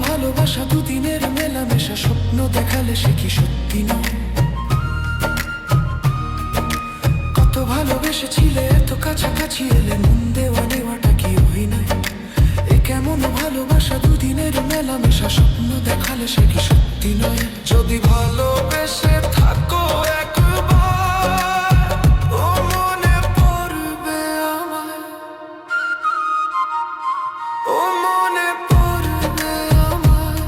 ভালোবাসা দুদিনের মেলামেশা, স্বপ্ন দেখালে সে কি সত্যি নয়? কত ভালোবেসেছিলে, এত কাছাকাছি এলে, মন দেওয়া নেওয়াটা কি অভিনয়? এ কেমন ভালোবাসা দুদিনের মেলামেশা, স্বপ্ন দেখালে সে কি সত্যি নয়? যদি ভালোবেসে থাকো একবার, ও মনে পড়বে আমায়, ও মনে পড়বে আমায়।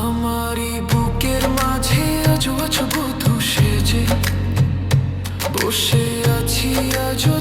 আমারই বুকের মাঝে আজও আছো বধূ সেজে, বসে আছি আজও